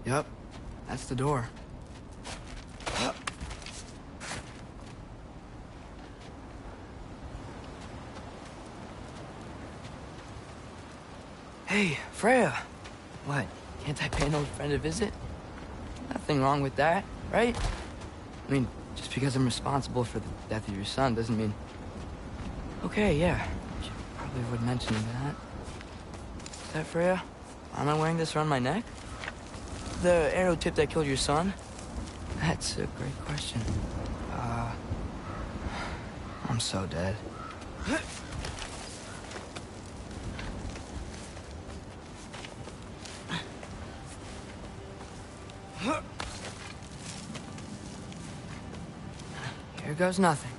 Yep, that's the door. Hey, Freya. What, can't I pay an old friend a visit? Nothing wrong with that, right? I mean, just because I'm responsible for the death of your son doesn't mean... Okay, yeah. Should probably avoid mentioning that. Is that Freya? Why am I wearing this around my neck? The arrow tip that killed your son? That's a great question. I'm so dead. Here goes nothing.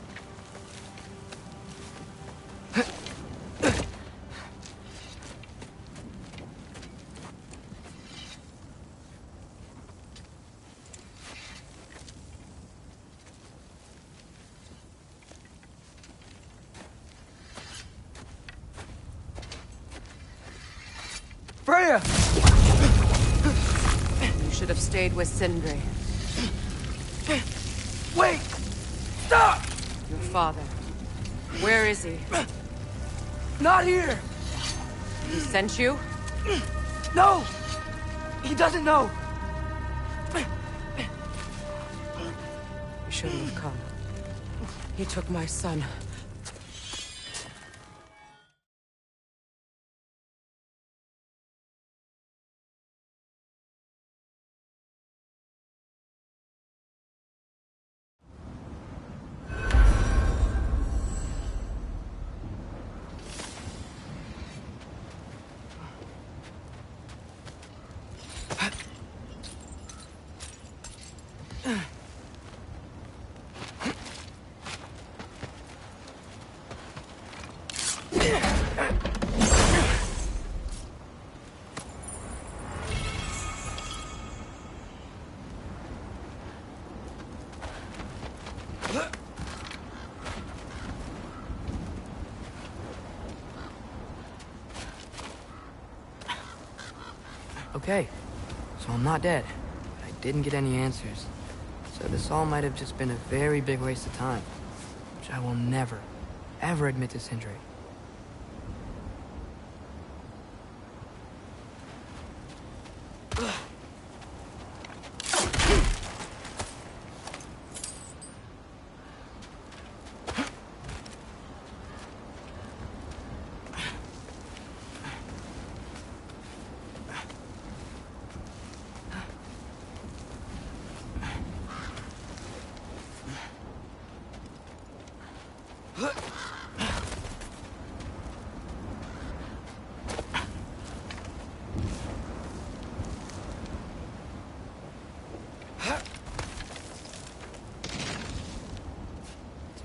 Freya! You should have stayed with Sindri. Wait! Stop! Your father. Where is he? Not here! He sent you? No! He doesn't know! You shouldn't have come. He took my son. Okay, so I'm not dead. I didn't get any answers. So this all might have just been a very big waste of time. Which I will never, ever admit to Sindri.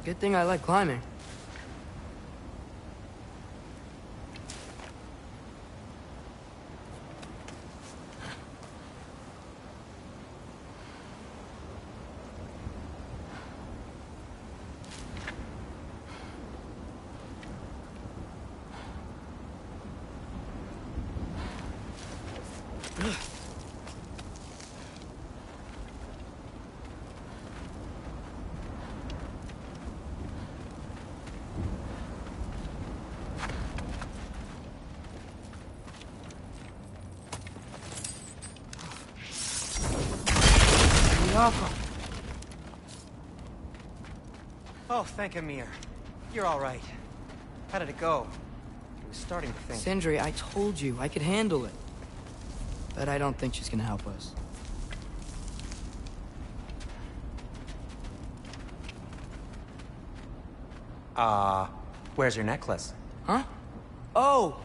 Good thing I like climbing. Oh, thank Amir. You're all right. How did it go? I was starting to think... Sindri, I told you I could handle it. But I don't think she's gonna help us. Where's your necklace? Huh? Oh!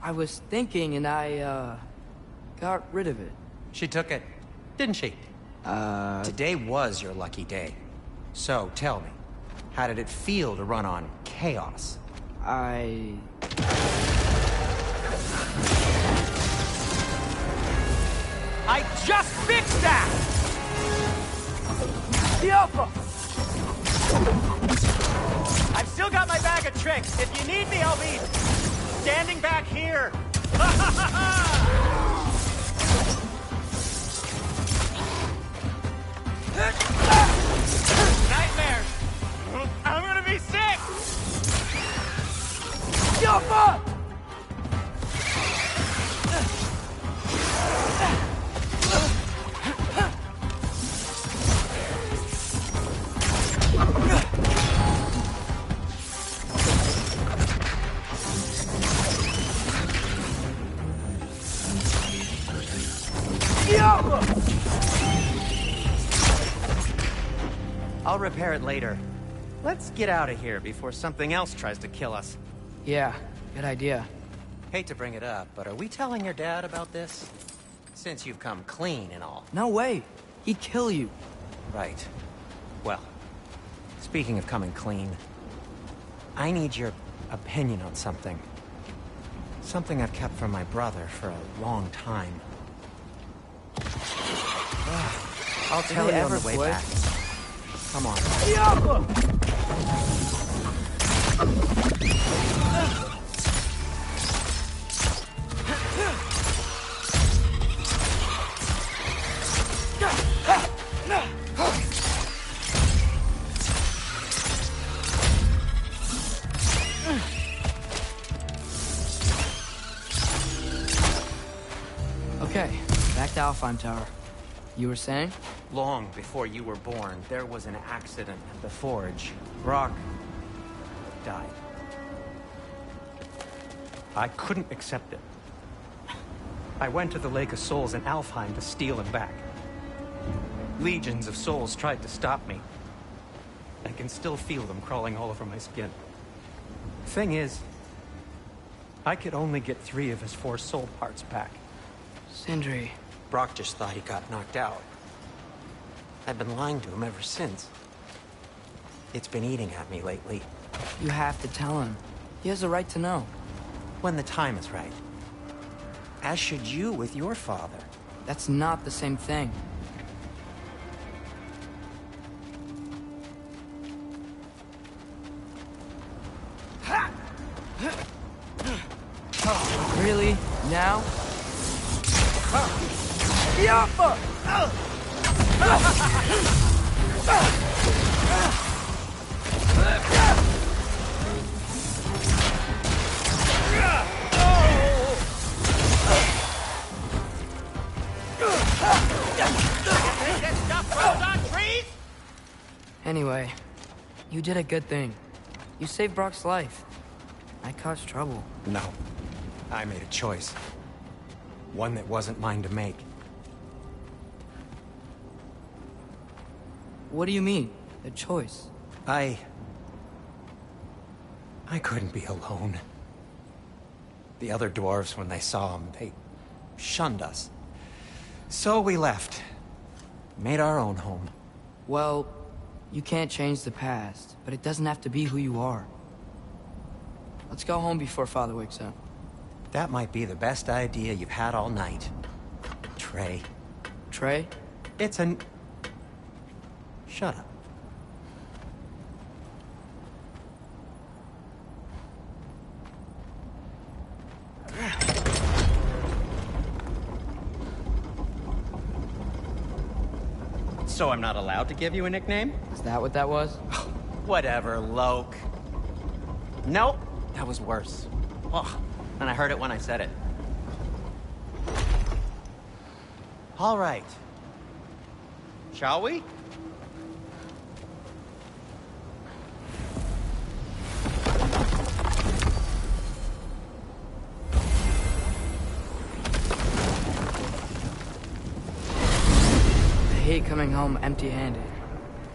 I was thinking and I, got rid of it. She took it, didn't she? Today was your lucky day. So, tell me, how did it feel to run on chaos? I just fixed that! The Alpha! I've still got my bag of tricks. If you need me, I'll be standing back here. Yappa! I'll repair it later. Let's get out of here before something else tries to kill us. Yeah, good idea. Hate to bring it up, but are we telling your dad about this? Since you've come clean and all. No way. He'd kill you. Right. Well, speaking of coming clean, I need your opinion on something. Something I've kept from my brother for a long time. I'll tell you on the way back. Come on. Okay, back to Alfheim Tower. You were saying? Long before you were born, there was an accident at the forge. Brock died. I couldn't accept it. I went to the Lake of Souls in Alfheim to steal him back. Legions of souls tried to stop me. I can still feel them crawling all over my skin. Thing is, I could only get 3 of his 4 soul parts back. Sindri. Brock just thought he got knocked out. I've been lying to him ever since. It's been eating at me lately. You have to tell him. He has a right to know. When the time is right. As should you with your father. That's not the same thing. Really? Now? Yappa! Anyway, you did a good thing. You saved Brock's life. I caused trouble. No. I made a choice. One that wasn't mine to make. What do you mean? A choice? I couldn't be alone. The other dwarves, when they saw him, they shunned us. So we left. Made our own home. Well, you can't change the past, but it doesn't have to be who you are. Let's go home before Father wakes up. That might be the best idea you've had all night. Trey. Trey? It's an... Shut up. So I'm not allowed to give you a nickname? Is that what that was? Whatever, Loke. Nope, that was worse. Oh, and I heard it when I said it. All right. Shall we? I hate coming home empty-handed.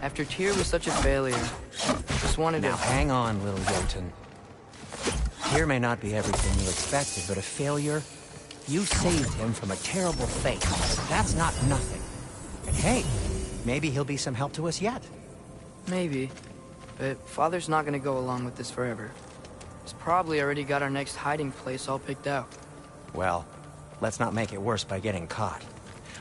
After Tyr was such a failure, just wanted Now to... hang on, little Jotun. Tyr may not be everything you expected, but a failure? You saved him from a terrible fate. That's not nothing. And hey, maybe he'll be some help to us yet. Maybe. But Father's not gonna go along with this forever. He's probably already got our next hiding place all picked out. Well, let's not make it worse by getting caught.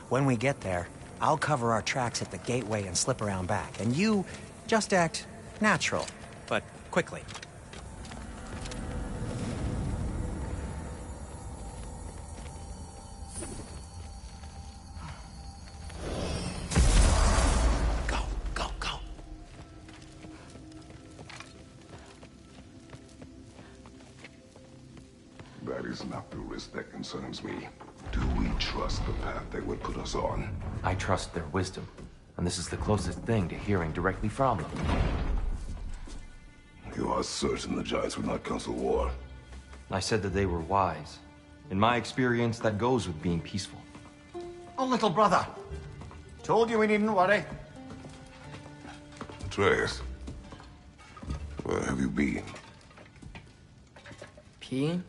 When we get there, I'll cover our tracks at the gateway and slip around back. And you just act natural, but quickly. Go, go, go. That is not the risk that concerns me. Do we trust the path they would put us on? I trust their wisdom, and this is the closest thing to hearing directly from them. You are certain the Giants would not counsel war? I said that they were wise. In my experience, that goes with being peaceful. Oh, little brother. Told you we needn't worry. Atreus, where have you been? Peeing?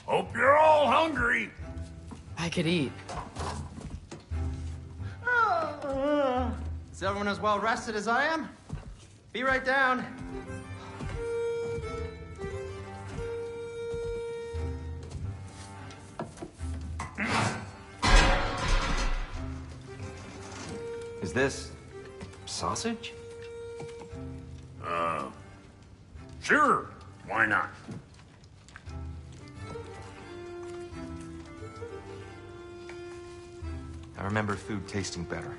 Hope you're all hungry. I could eat. Is everyone as well rested as I am? Be right down. Is this sausage? Sure, why not? I remember food tasting better.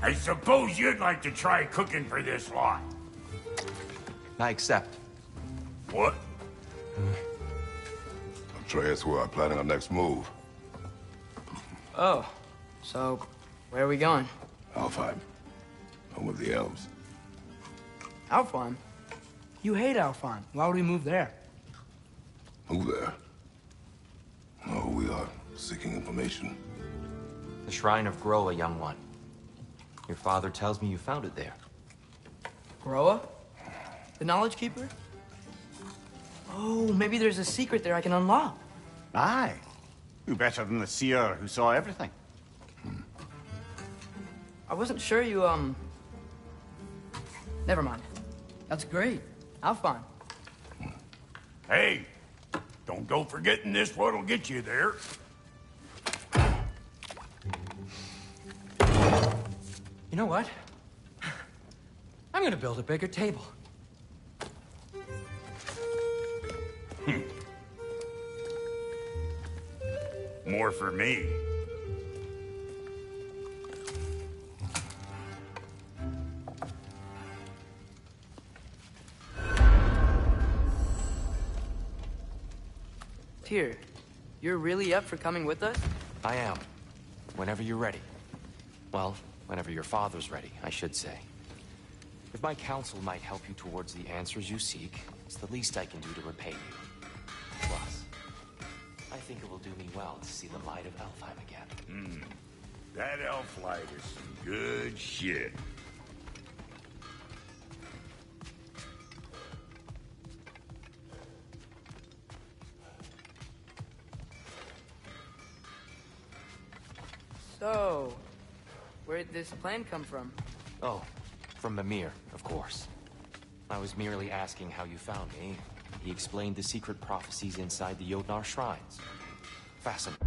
I suppose you'd like to try cooking for this lot. I accept. What? Atreus, we are planning our next move. Oh, so where are we going? Alfheim, home of the elves. Alfheim? You hate Alfheim. Why would we move there? Move there? No, we are seeking information. The Shrine of Groa, young one. Your father tells me you found it there. Groa? The Knowledge Keeper? Oh, maybe there's a secret there I can unlock. Aye. Who better than the seer who saw everything? I wasn't sure you, Never mind. That's great. Alfheim. Hey, don't go forgetting this what'll get you there. You know what? I'm gonna build a bigger table. More for me. Tyr, you're really up for coming with us? I am. Whenever you're ready. Well, whenever your father's ready, I should say. If my counsel might help you towards the answers you seek, it's the least I can do to repay you. Plus, I think it will do me well to see the light of Alfheim again. That elf light is some good shit. So, where'd this plan come from? Oh, from Mimir, of course. I was merely asking how you found me. He explained the secret prophecies inside the Jotnar shrines. Fascinating.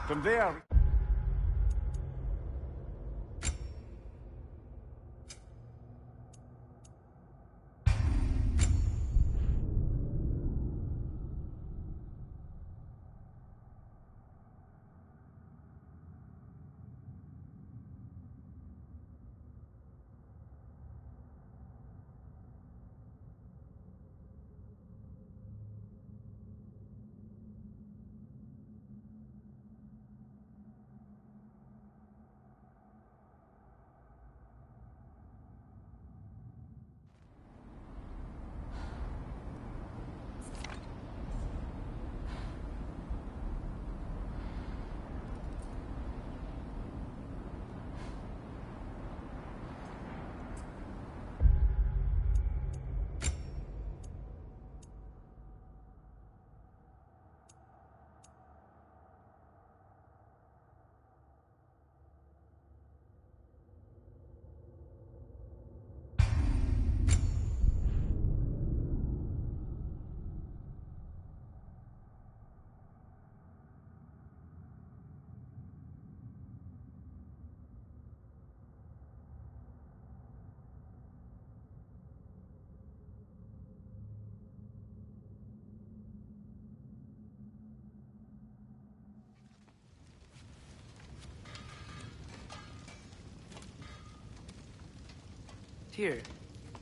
From there... Tyr,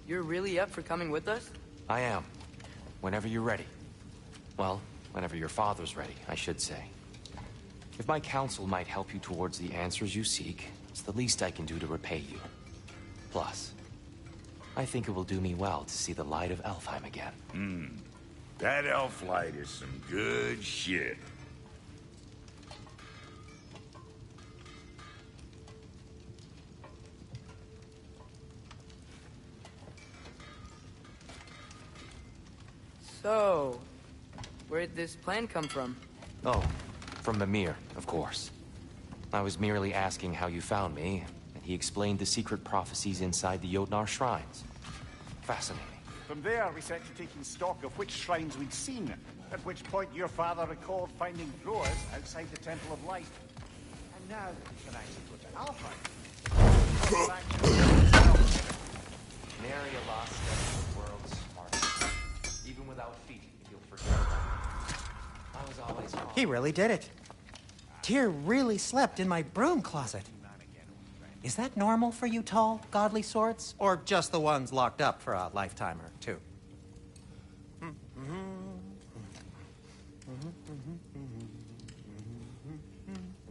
you're really up for coming with us? I am. Whenever you're ready. Well, whenever your father's ready, I should say. If my counsel might help you towards the answers you seek, it's the least I can do to repay you. Plus, I think it will do me well to see the light of Alfheim again. That elf light is some good shit. So, where'd this plan come from? Oh, from Mimir, of course. I was merely asking how you found me, and he explained the secret prophecies inside the Jotnar shrines. Fascinating. From there, we set to taking stock of which shrines we'd seen, at which point your father recalled finding throwers outside the Temple of Light. And now that we can actually go to Alfheim. Nary a lost step in the world's smartest. Even without feet, you'll forget about it. I was always wrong. He really did it. Tyr really slept in my broom closet. Is that normal for you tall, godly swords? Or just the ones locked up for a lifetime or two? And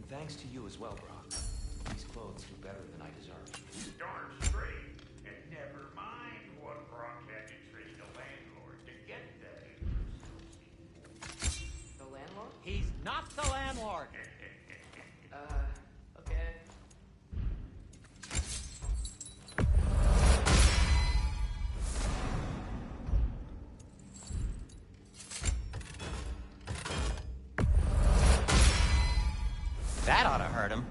thanks to you as well, Brock. These clothes do better than I deserve. Darn straight. And never mind what Brock had to trade the landlord to get that. The landlord? He's not the landlord. Okay. That ought to hurt him.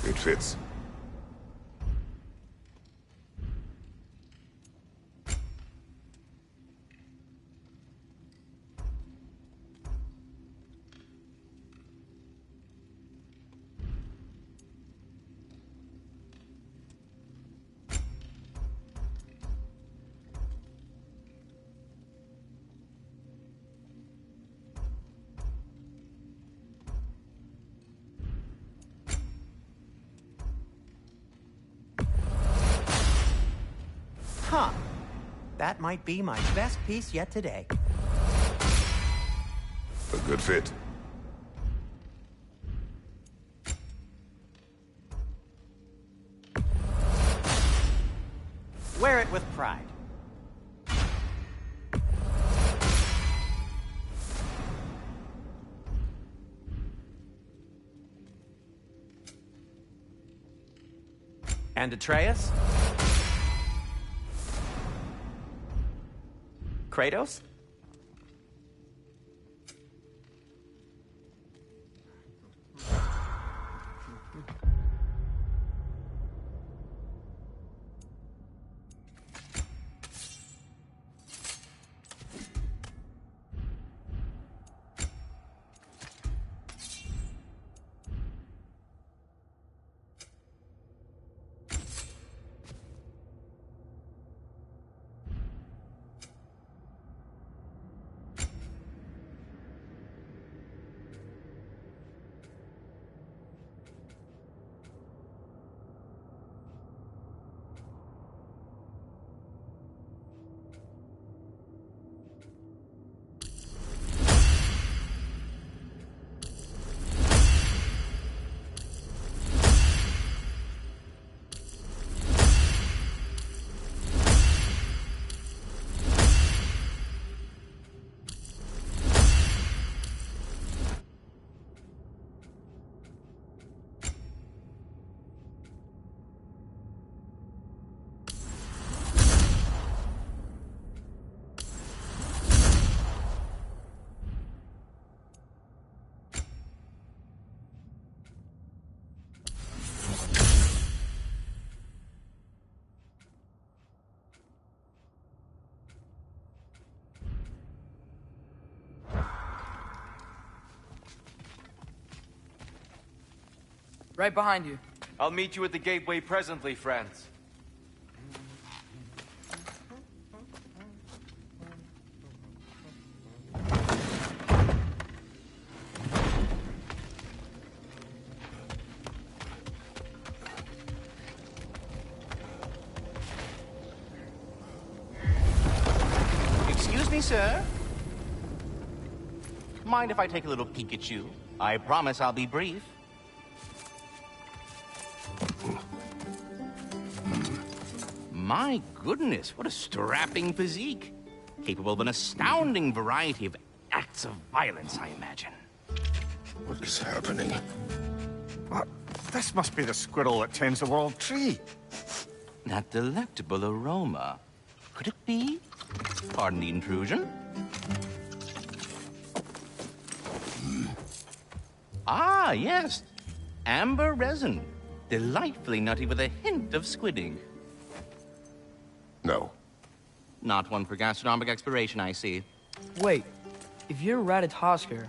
It fits. Huh. That might be my best piece yet today. A good fit. Wear it with pride. And Atreus? Kratos? Right behind you. I'll meet you at the gateway presently, friends. Excuse me, sir. Mind if I take a little peek at you? I promise I'll be brief. My goodness, what a strapping physique. Capable of an astounding variety of acts of violence, I imagine. What is happening? What? This must be the squirrel that tends the world tree. That delectable aroma. Could it be? Pardon the intrusion. Ah, yes. Amber resin. Delightfully nutty with a hint of squidding. No. Not one for gastronomic exploration, I see. Wait, if you're Ratatosker,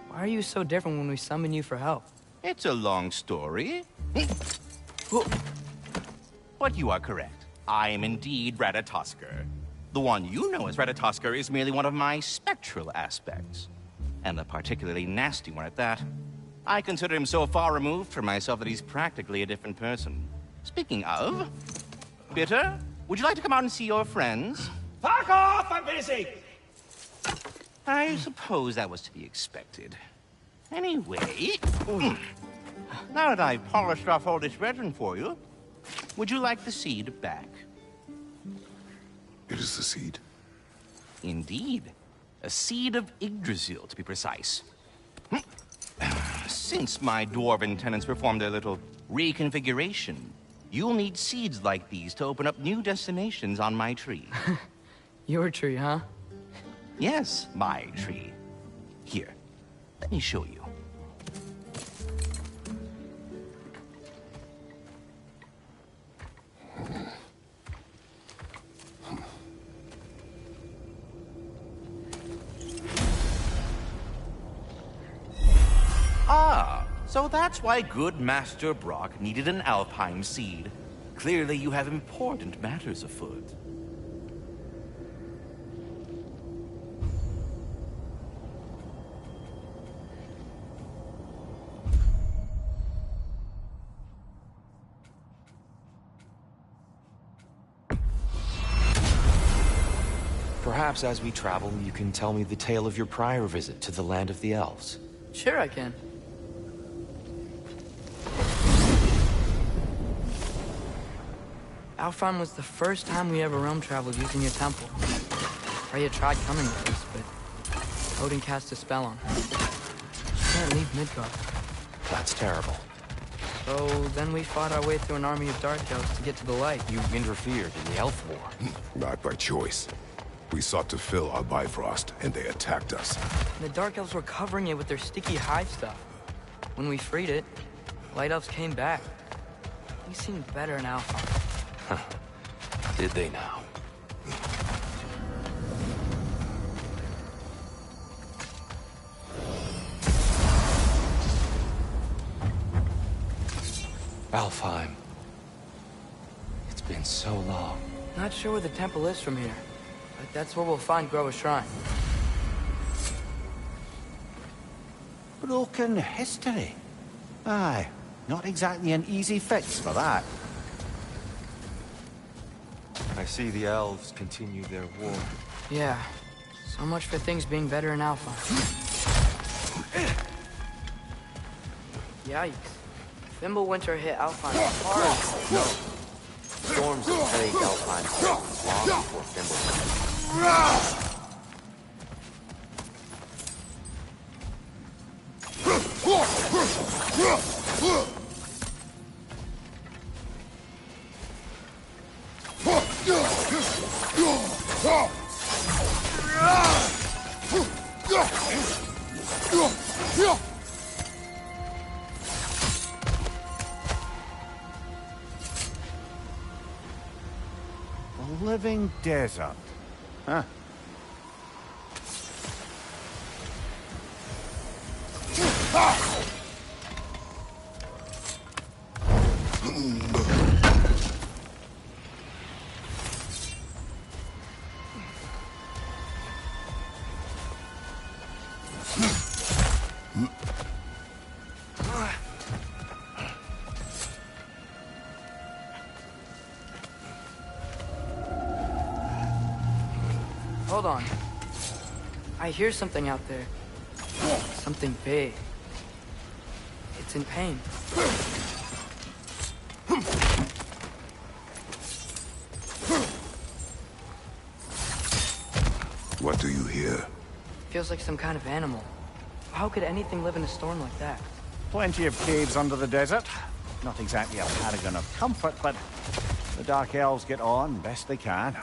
why are you so different when we summon you for help? It's a long story. But you are correct. I am indeed Ratatosker. The one you know as Ratatosker is merely one of my spectral aspects. And a particularly nasty one at that. I consider him so far removed from myself that he's practically a different person. Speaking of... Bitter, would you like to come out and see your friends? Fuck off! I'm busy! I suppose that was to be expected. Anyway... Now that I've polished off all this resin for you, would you like the seed back? It is the seed. Indeed. A seed of Yggdrasil, to be precise. Since my dwarven tenants performed a little reconfiguration, you'll need seeds like these to open up new destinations on my tree. Your tree, huh? Yes, my tree. Here, let me show you. Ah, so that's why good Master Brock needed an alfheim seed. Clearly you have important matters afoot. Perhaps as we travel, you can tell me the tale of your prior visit to the land of the elves. Sure I can. Alfheim was the first time we ever realm traveled using your temple. Freya tried coming with us, but Odin cast a spell on her. She can't leave Midgard. That's terrible. So then we fought our way through an army of dark elves to get to the light. You interfered in the elf war. Not by choice. We sought to fill our Bifrost, and they attacked us. And the dark elves were covering it with their sticky hive stuff. When we freed it, light elves came back. We seemed better in Alfheim. Did they now? Alfheim. It's been so long. Not sure where the temple is from here, but that's where we'll find Groa's shrine. Broken history. Aye, not exactly an easy fix for that. I see the elves continue their war. Yeah, so much for things being better in Alfheim. Yikes. Fimbulwinter hit Alfheim hard. No. Storms have plagued Alfheim long before Fimbulwinter. A living desert. Huh? Hold on. I hear something out there. Something big. It's in pain. What do you hear? Feels like some kind of animal. How could anything live in a storm like that? Plenty of caves under the desert. Not exactly a paragon of comfort, but the Dark Elves get on best they can.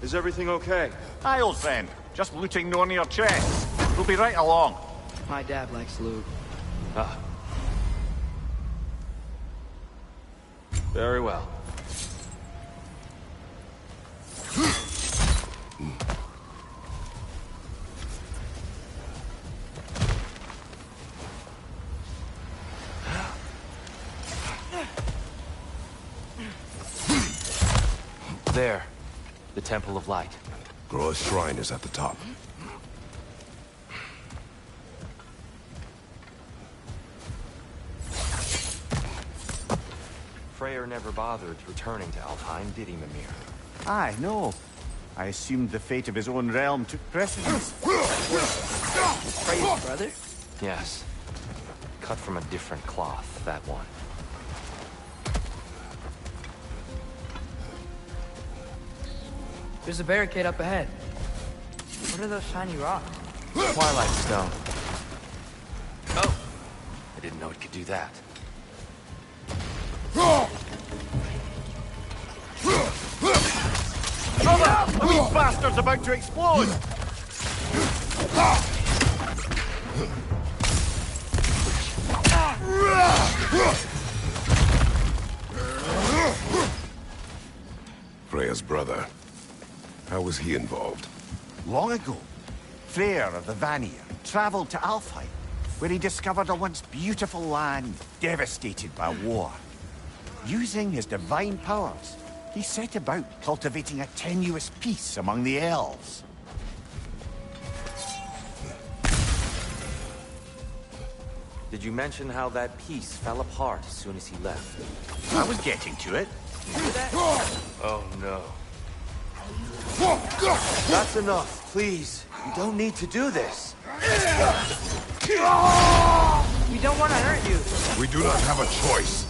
Is everything okay? Aye, old friend. Just looting no near chests. We'll be right along. My dad likes loot. Ah. Very well. There. The Temple of Light. Groa's shrine is at the top. Freyr never bothered returning to Alfheim, did he, Mimir? Aye, no. I assumed the fate of his own realm took precedence. Frey's brother? Yes. Cut from a different cloth, that one. There's a barricade up ahead. What are those shiny rocks? Twilight Stone. Oh! I didn't know it could do that. Brother! The wee bastard's about to explode! Freya's brother. How was he involved? Long ago, Freyr of the Vanir traveled to Alfheim, where he discovered a once beautiful land devastated by war. Using his divine powers, he set about cultivating a tenuous peace among the elves. Did you mention how that piece fell apart as soon as he left? I was getting to it. Oh no. That's enough, please. You don't need to do this. We don't want to hurt you. We do not have a choice.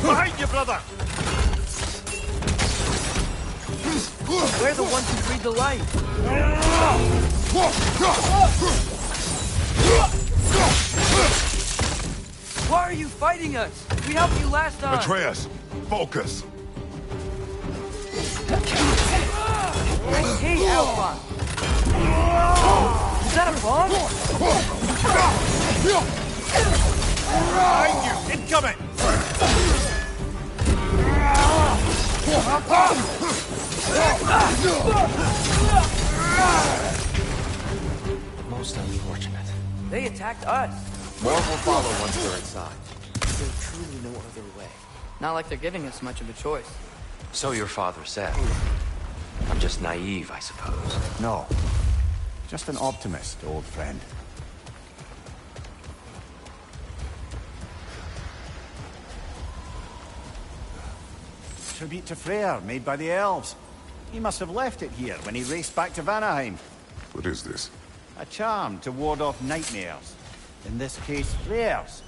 Behind you, brother! We're the ones who breathe the light. Why are you fighting us? We helped you last time. Atreus, focus. Hey, Alpha. Is that a bomb? Behind you! Incoming! Most unfortunate. They attacked us. More will follow once they're inside. There's truly no other way. Not like they're giving us much of a choice. So your father said. I'm just naive, I suppose. No. Just an optimist, old friend. Tribute to Freyr, made by the elves. He must have left it here when he raced back to Vanaheim. What is this? A charm to ward off nightmares. In this case, Freyr's.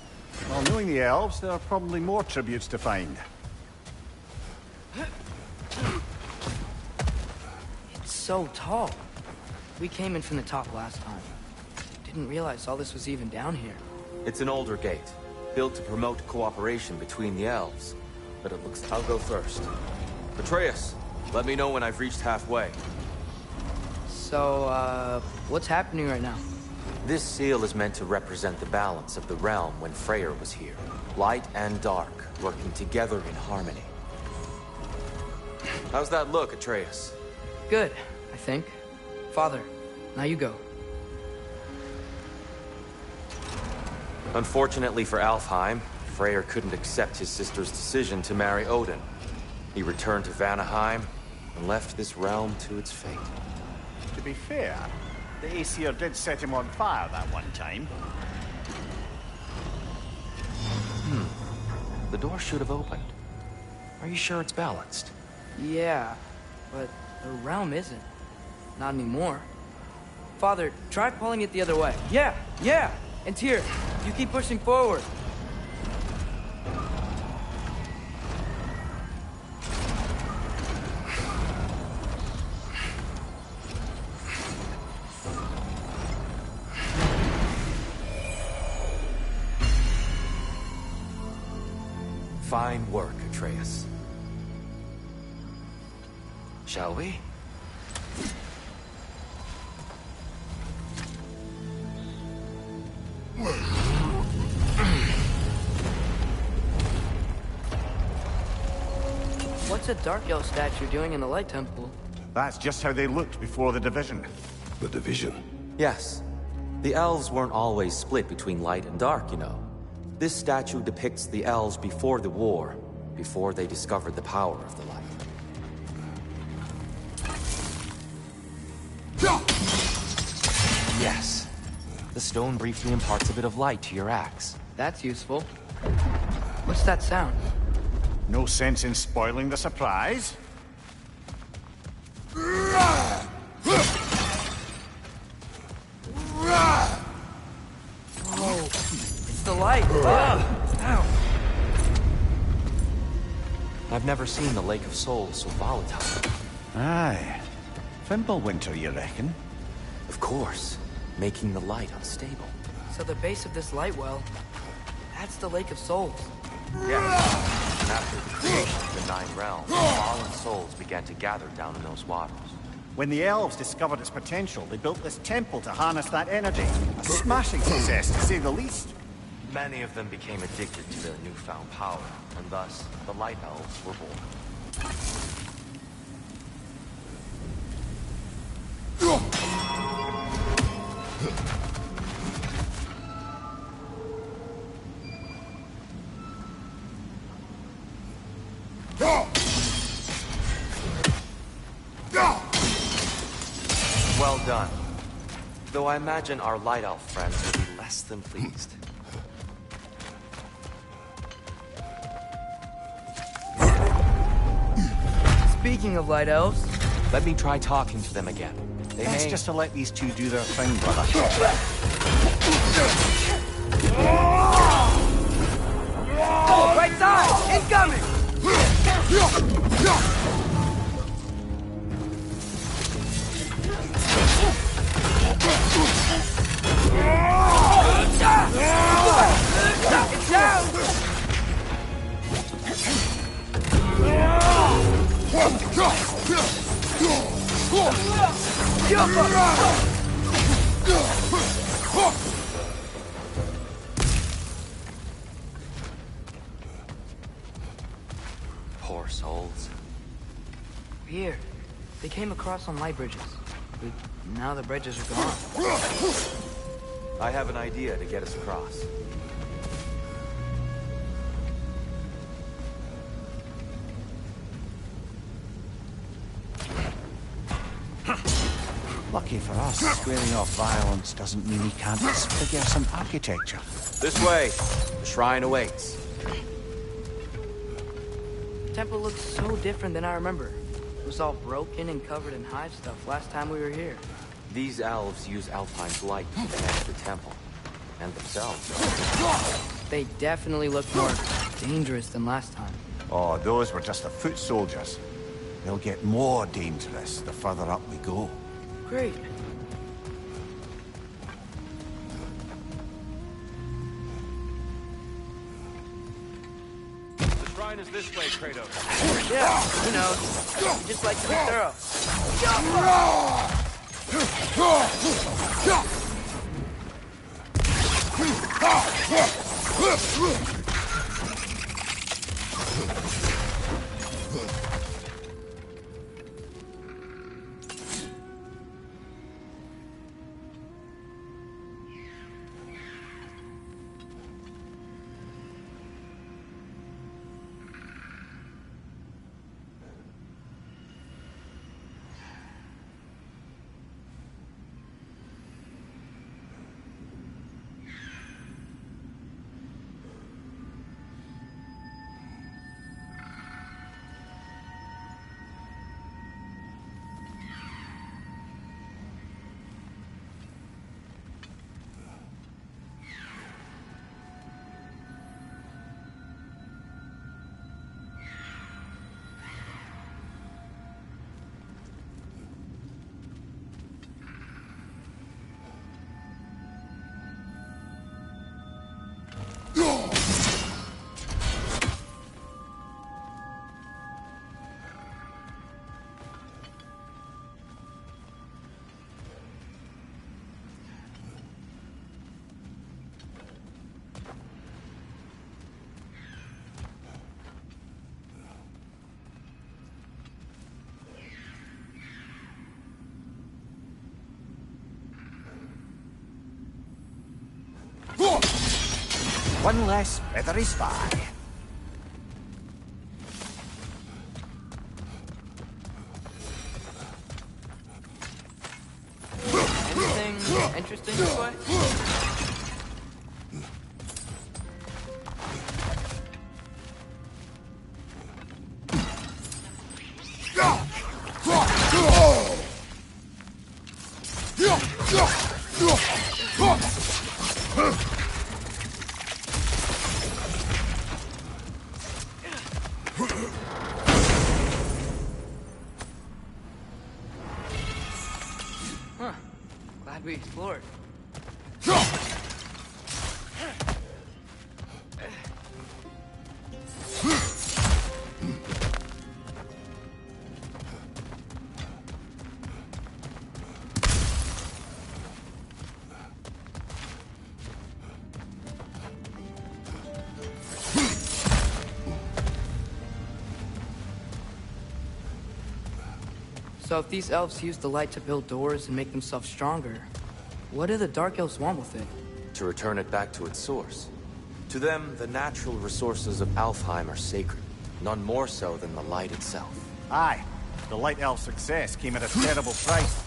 Well, knowing the elves, there are probably more tributes to find. It's so tall. We came in from the top last time. Didn't realize all this was even down here. It's an older gate, built to promote cooperation between the elves. But it looks... I'll go first. Atreus, let me know when I've reached halfway. So, what's happening right now? This seal is meant to represent the balance of the realm when Freyr was here. Light and dark, working together in harmony. How's that look, Atreus? Good, I think. Father, now you go. Unfortunately for Alfheim, Freyr couldn't accept his sister's decision to marry Odin. He returned to Vanaheim and left this realm to its fate. To be fair, the Aesir did set him on fire that one time. The door should have opened. Are you sure it's balanced? Yeah, but the realm isn't. Not anymore. Father, try pulling it the other way. Yeah! And Tyr, you keep pushing forward. Fine work, Atreus. Shall we? What's a Dark Elf statue doing in the Light Temple? That's just how they looked before the division. The division. Yes. The elves weren't always split between light and dark, you know. This statue depicts the elves before the war, before they discovered the power of the light. Yes. The stone briefly imparts a bit of light to your axe. That's useful. What's that sound? No sense in spoiling the surprise. Whoa, it's the light. Ow. I've never seen the Lake of Souls so volatile. Aye. Fimbulwinter, you reckon? Of course, making the light unstable. So the base of this light well, that's the Lake of Souls. Yes. And after the creation of the Nine Realms, fallen souls began to gather down in those waters. When the elves discovered its potential, they built this temple to harness that energy. A smashing success, to say the least. Many of them became addicted to their newfound power, and thus, the Light Elves were born. Well done. Though I imagine our Light Elf friends will be less than pleased. Speaking of Light Elves... Let me try talking to them again. That's just to let these two do their thing, brother. Right side! Incoming! It's down! Poor souls. Weird. They came across on light bridges. But now the bridges are gone. I have an idea to get us across. Lucky for us, squaring off violence doesn't mean he can't figure some architecture. This way. The shrine awaits. The temple looks so different than I remember. It was all broken and covered in hive stuff last time we were here. These elves use Alfheim's light to enhance the temple. And themselves. They definitely look more dangerous than last time. Oh, those were just the foot soldiers. They'll get more dangerous the further up we go. Great. shrine is this way, Kratos. Yeah, who knows? You just like to be thorough. One less feathery spy. Anything interesting this way? Huh. Glad we explored. So if these elves use the light to build doors and make themselves stronger, what do the Dark Elves want with it? To return it back to its source. To them, the natural resources of Alfheim are sacred, none more so than the light itself. Aye, the Light Elf's success came at a terrible price.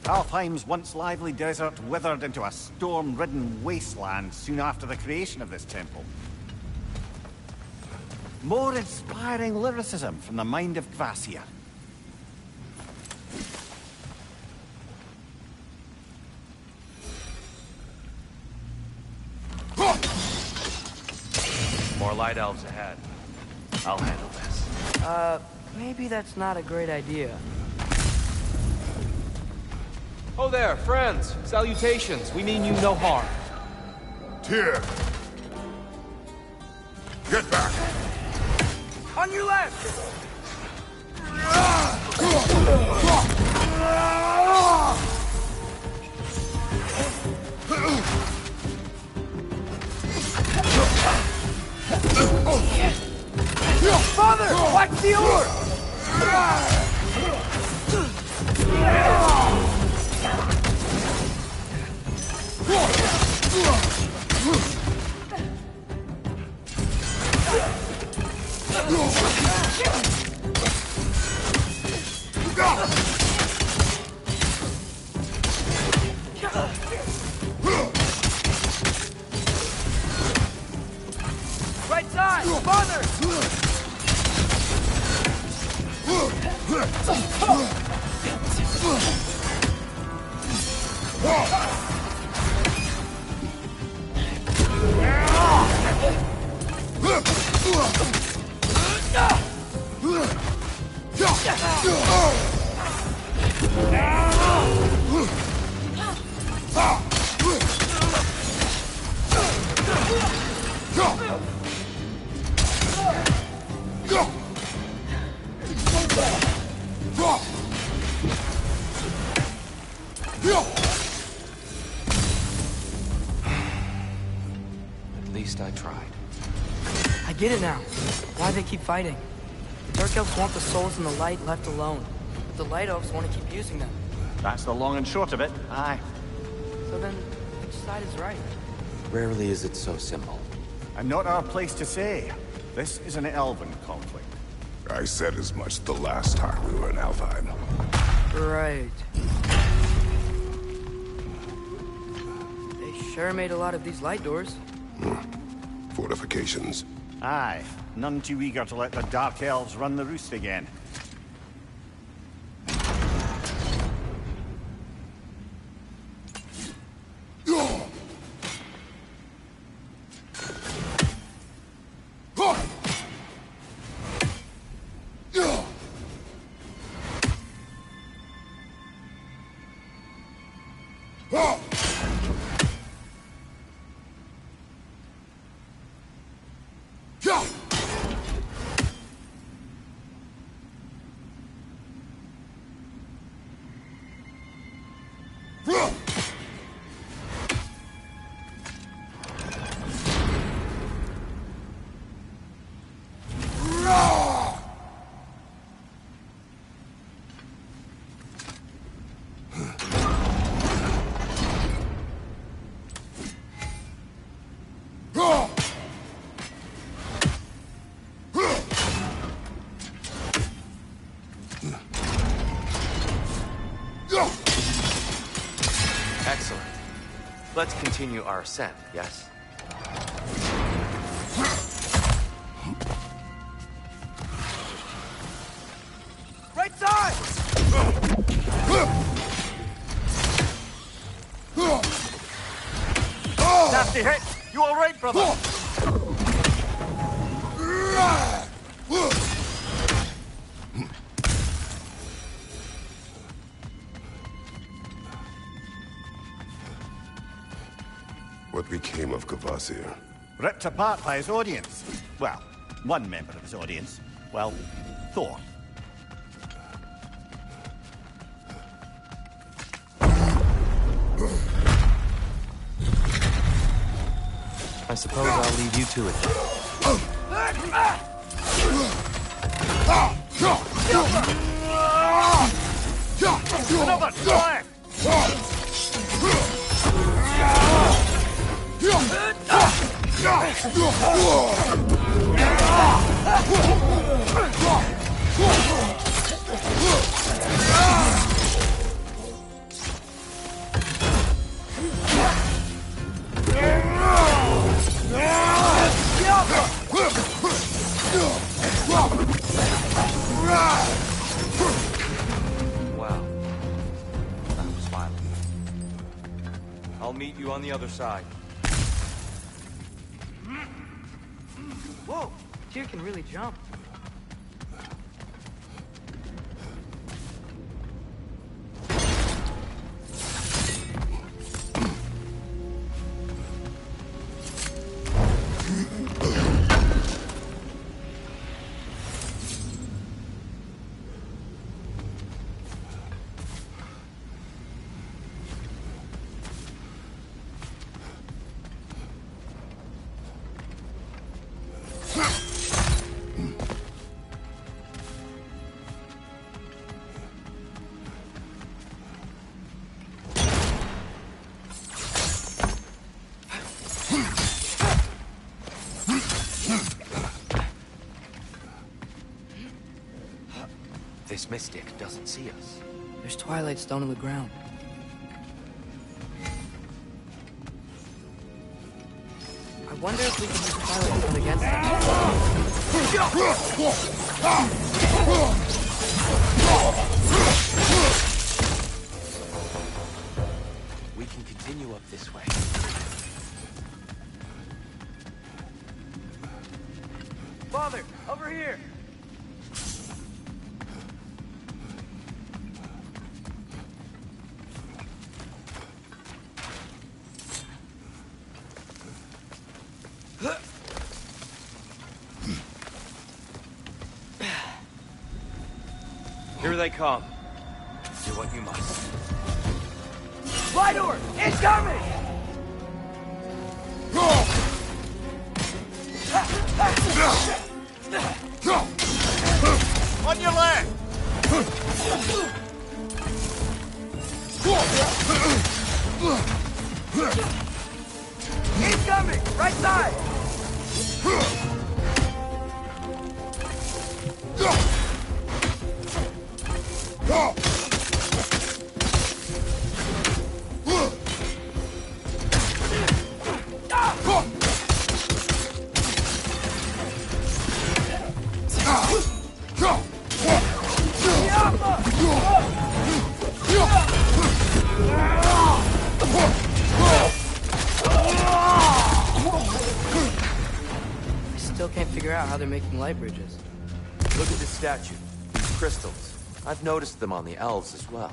Alfheim's once lively desert withered into a storm-ridden wasteland soon after the creation of this temple. More inspiring lyricism from the mind of Kvasir. More light elves ahead. I'll handle this. Maybe that's not a great idea. Oh there, friends. Salutations. We mean you no harm. Tyr! Get back! On your left! Father! Watch the oar! Right side! Father! least I tried. I get it now. Why they keep fighting. The Dark Elves want the souls in the light left alone. But the Light Elves want to keep using them. That's the long and short of it. Aye. So then, which side is right? Rarely is it so simple. And not our place to say. This is an elven conflict. I said as much the last time we were in Alfheim. Right. They sure made a lot of these light doors. Fortifications. Aye. None too eager to let the Dark Elves run the roost again. Excellent. Let's continue our ascent, yes? Right side! Nasty hit! You all right, brother? What became of Kvasir? Ripped apart by his audience. Well, one member of his audience. Well, Thor. I suppose I'll leave you to it. Another! Fire! Wow. That was violent. I'll meet you on the other side. Whoa, Tyr can really jump. This mystic doesn't see us. There's Twilight Stone on the ground. I wonder if we can use Twilight Stone against them. We can continue up this way. Father, over here! Here they come. Do what you must. Fly door! Incoming! On your left! Incoming! Right side! I still can't figure out how they're making light bridges. Look at this statue. These crystals. I've noticed them on the elves as well.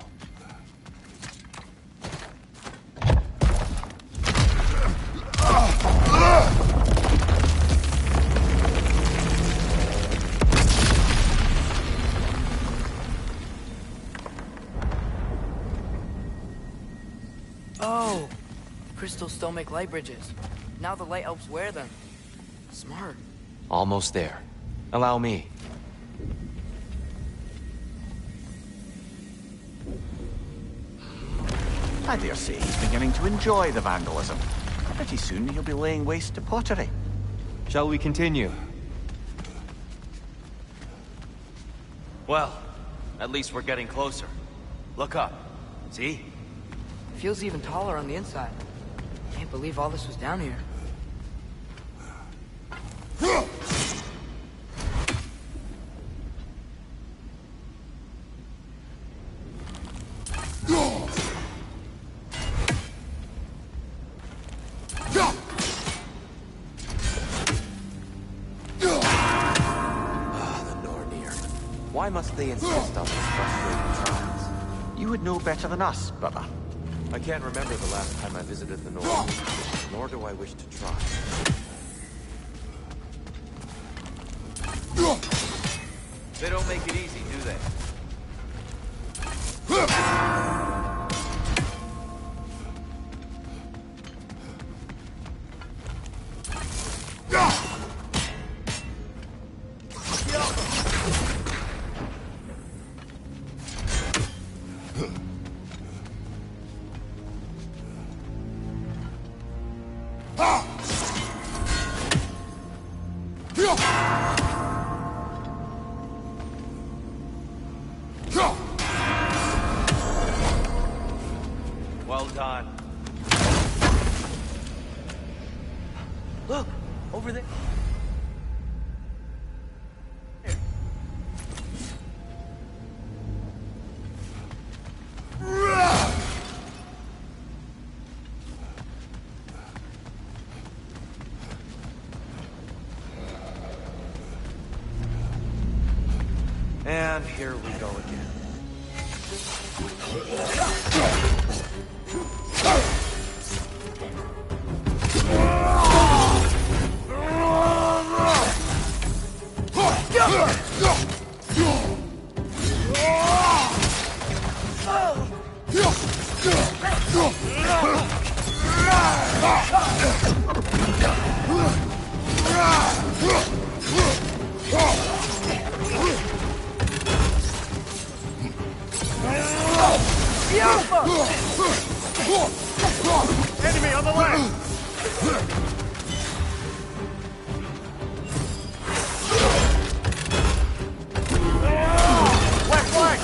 Oh! Crystals still make light bridges. Now the light elves wear them. Smart. Almost there. Allow me. I dare say he's beginning to enjoy the vandalism. Pretty soon he'll be laying waste to pottery. Shall we continue? Well, at least we're getting closer. Look up. See? Feels even taller on the inside. Can't believe all this was down here. Why must they insist on these frustrating trials? You would know better than us, brother. I can't remember the last time I visited the North, nor do I wish to try. They don't make it easy, do they? Well done. Look! Over there! And here we go again. Enemy on the left! Left flank!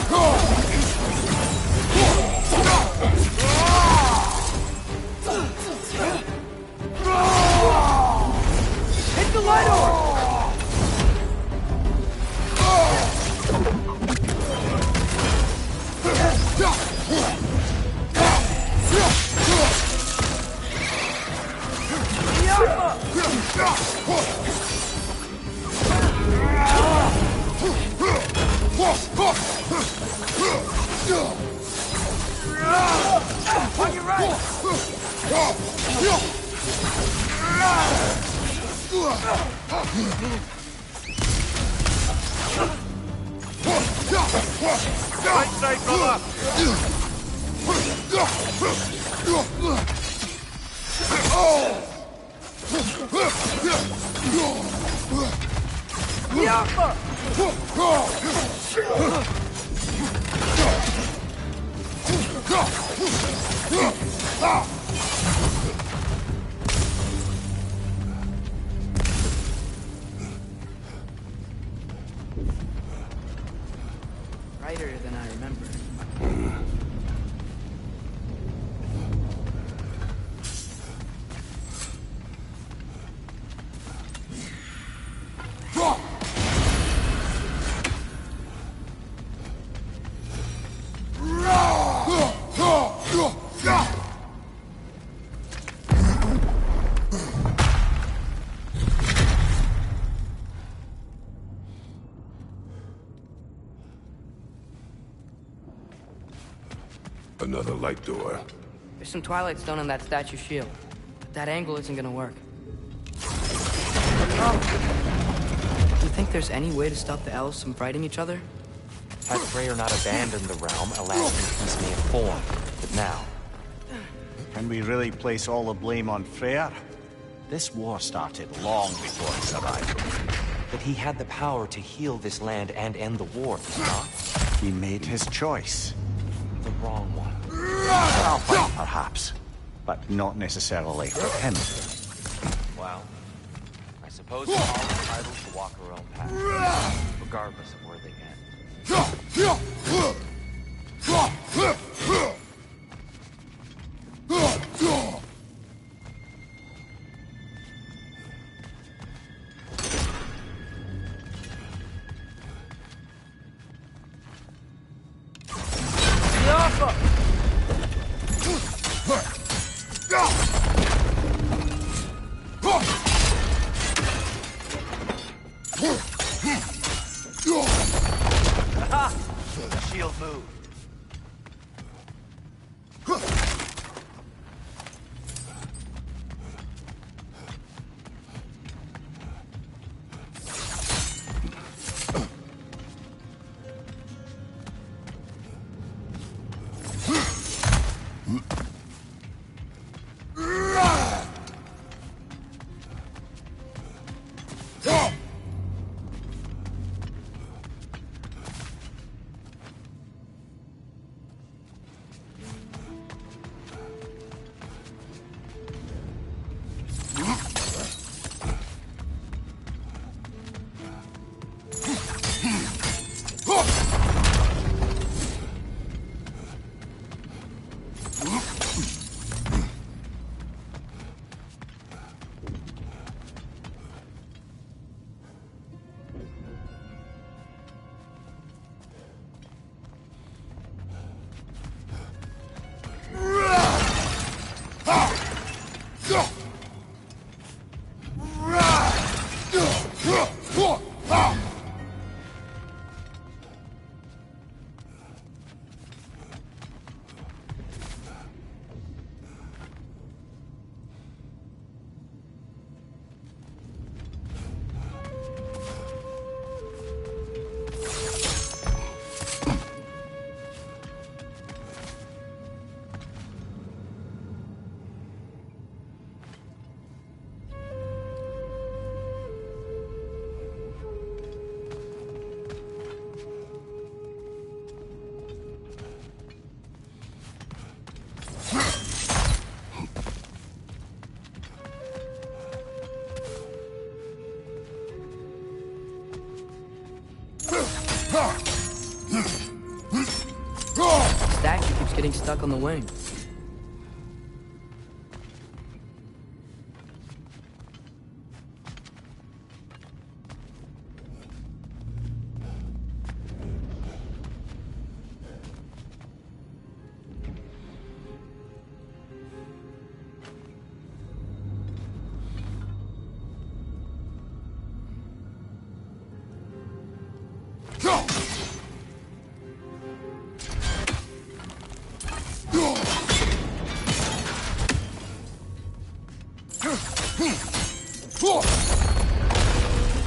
Hit the light orb! On your right! Right side, brother! Another light door. There's some Twilight Stone in that statue shield. But that angle isn't gonna work. Do you think there's any way to stop the elves from fighting each other? Had Freyr not abandoned the realm, Aladdin's peace may have formed. But now... Can we really place all the blame on Freyr? This war started long before his arrival. But he had the power to heal this land and end the war, did he not? He made his choice. The wrong one. I'll fight, perhaps. But not necessarily for him. Well, I suppose we're all entitled to walk our own path, regardless of where they end. The shield moved. Statue keeps getting stuck on the wing.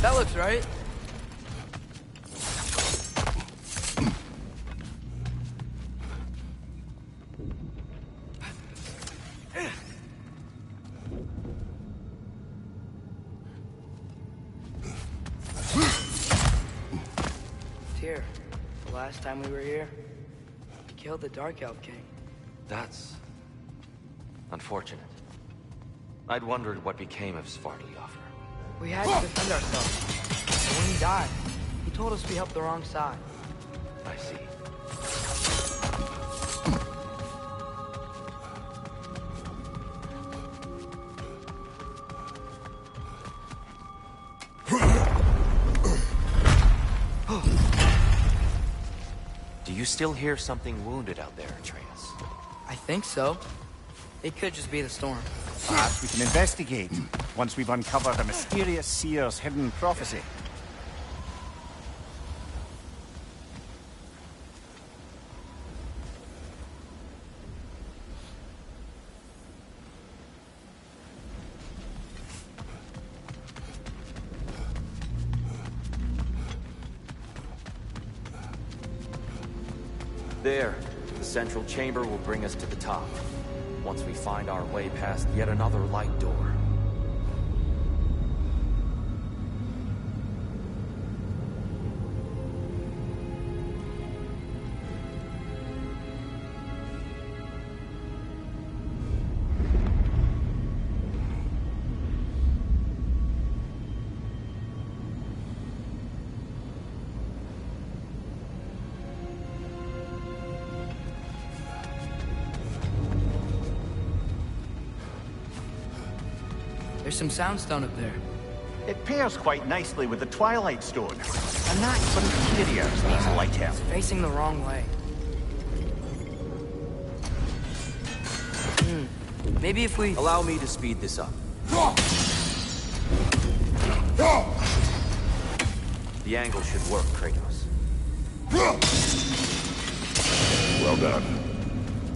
That looks right. Here, the last time we were here, we killed the Dark Elf King. That's... unfortunate. I'd wondered what became of Svartalfheim. We had to defend ourselves. And when he died, he told us we helped the wrong side. I see. Do you still hear something wounded out there, Atreus? I think so. It could just be the storm. Perhaps we can investigate, once we've uncovered a mysterious seer's hidden prophecy. There, the central chamber will bring us to the top. Once we find our way past yet another light door. There's some soundstone up there. It pairs quite nicely with the Twilight Stone. A knack for interiors, these lighthouses. Facing the wrong way. Maybe if we... Allow me to speed this up. The angle should work, Kratos. Well done.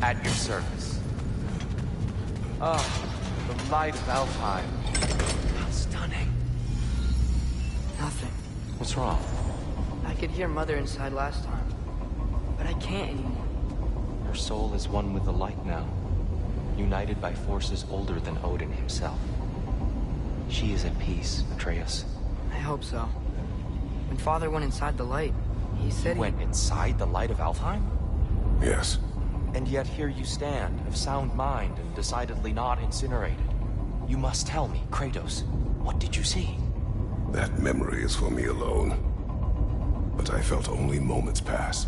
At your service. Ah, the light of Alfheim. How stunning. Nothing. What's wrong? I could hear Mother inside last time, but I can't anymore. Her soul is one with the light now, united by forces older than Odin himself. She is at peace, Atreus. I hope so. When Father went inside the light, he said He went inside the light of Alfheim? Yes. And yet here you stand, of sound mind and decidedly not incinerated. You must tell me, Kratos, what did you see? That memory is for me alone. But I felt only moments pass.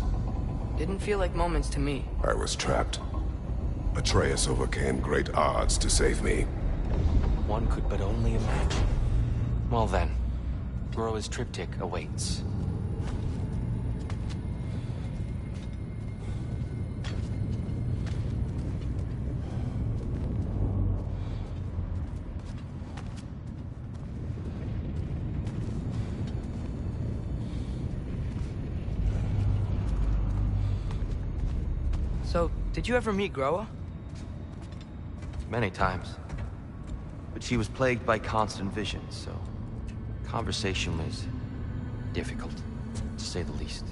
Didn't feel like moments to me. I was trapped. Atreus overcame great odds to save me. One could but only imagine. Well then, Groa's triptych awaits. So, did you ever meet Groa? Many times. But she was plagued by constant visions, so conversation was difficult, to say the least.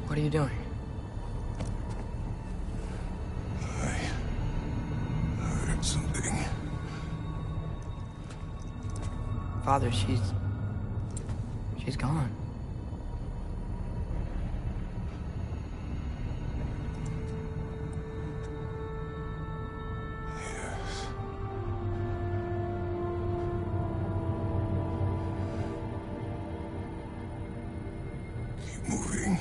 What are you doing? I heard something. Father, she's gone. Yes. Keep moving.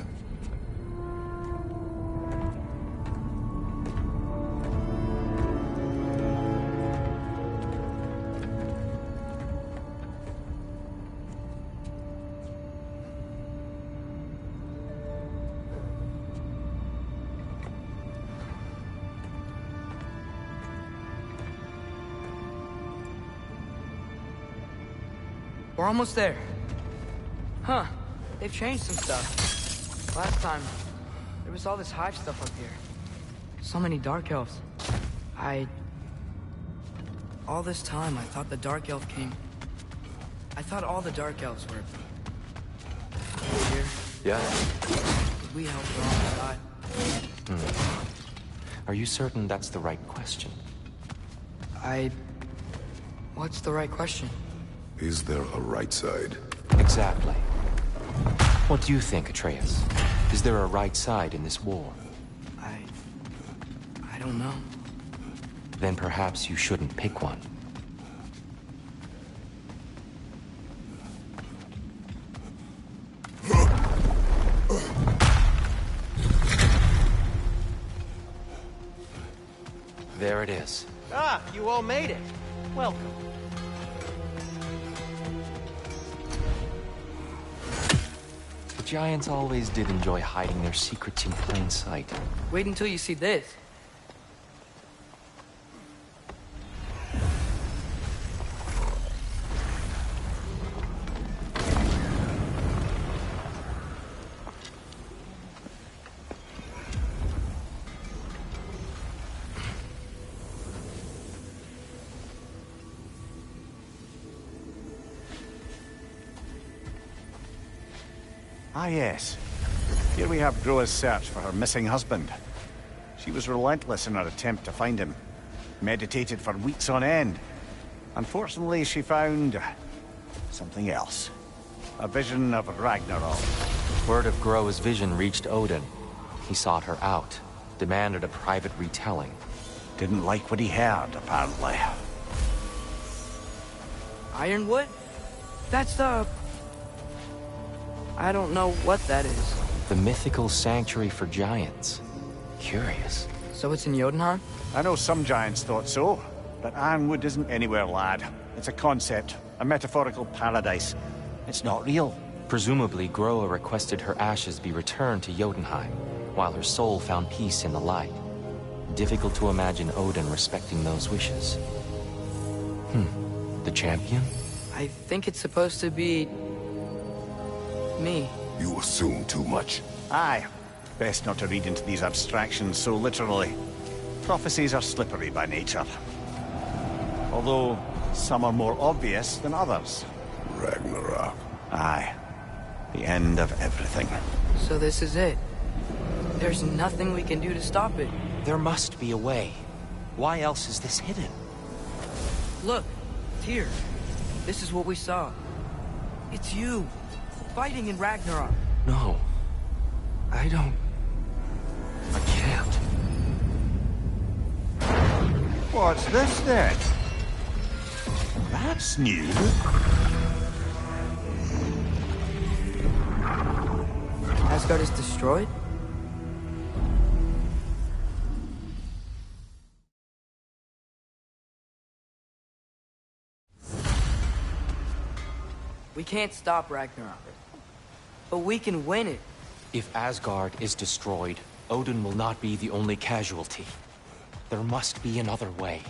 We're almost there. Huh. They've changed some stuff. Last time, there was all this hive stuff up here. So many dark elves. All this time, I thought the dark elf king... I thought all the dark elves were... here. Yeah? Did we help alongside? Are you certain that's the right question? What's the right question? Is there a right side? Exactly. What do you think, Atreus? Is there a right side in this war? I don't know. Then perhaps you shouldn't pick one. There it is. Ah, you all made it. Welcome. The giants always did enjoy hiding their secrets in plain sight. Wait until you see this. Ah, yes. Here we have Groa's search for her missing husband. She was relentless in her attempt to find him. Meditated for weeks on end. Unfortunately, she found something else. A vision of Ragnarok. Word of Groa's vision reached Odin. He sought her out, demanded a private retelling. Didn't like what he heard, apparently. Ironwood? That's the... I don't know what that is. The mythical sanctuary for giants. Curious. So it's in Jotunheim? I know some giants thought so, but Ironwood isn't anywhere, lad. It's a concept, a metaphorical paradise. It's not real. Presumably, Groa requested her ashes be returned to Jotunheim, while her soul found peace in the light. Difficult to imagine Odin respecting those wishes. The champion? I think it's supposed to be... me. You assume too much. Aye. Best not to read into these abstractions so literally. Prophecies are slippery by nature. Although, some are more obvious than others. Ragnarok. Aye. The end of everything. So this is it. There's nothing we can do to stop it. There must be a way. Why else is this hidden? Look, Tyr. This is what we saw. It's you, fighting in Ragnarok. No. I don't... I can't. What's this then? That's new. Asgard is destroyed? We can't stop Ragnarok, but we can win it. If Asgard is destroyed, Odin will not be the only casualty. There must be another way.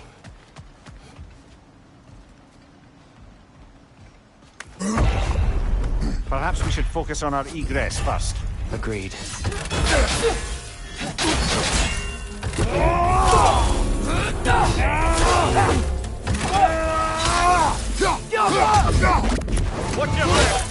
Perhaps we should focus on our egress first. Agreed. Watch out there!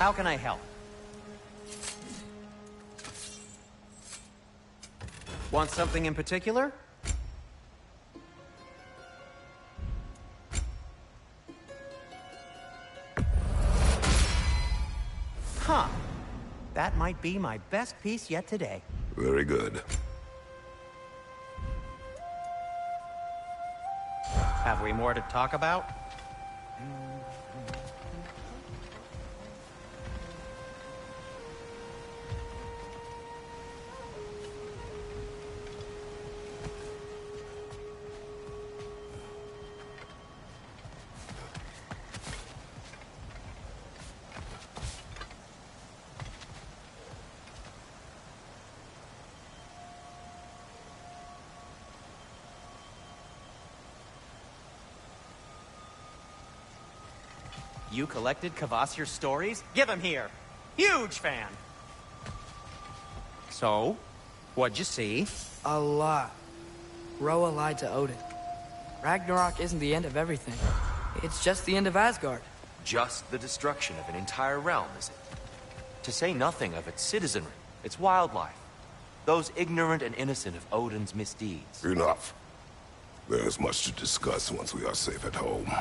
How can I help? Want something in particular? Huh. That might be my best piece yet today. Very good. Have we more to talk about? You collected Kvasir's stories? Give him here. Huge fan. So, what'd you see? A lot. Roa lied to Odin. Ragnarok isn't the end of everything. It's just the end of Asgard. Just the destruction of an entire realm, is it? To say nothing of its citizenry, its wildlife. Those ignorant and innocent of Odin's misdeeds. Enough. There is much to discuss once we are safe at home.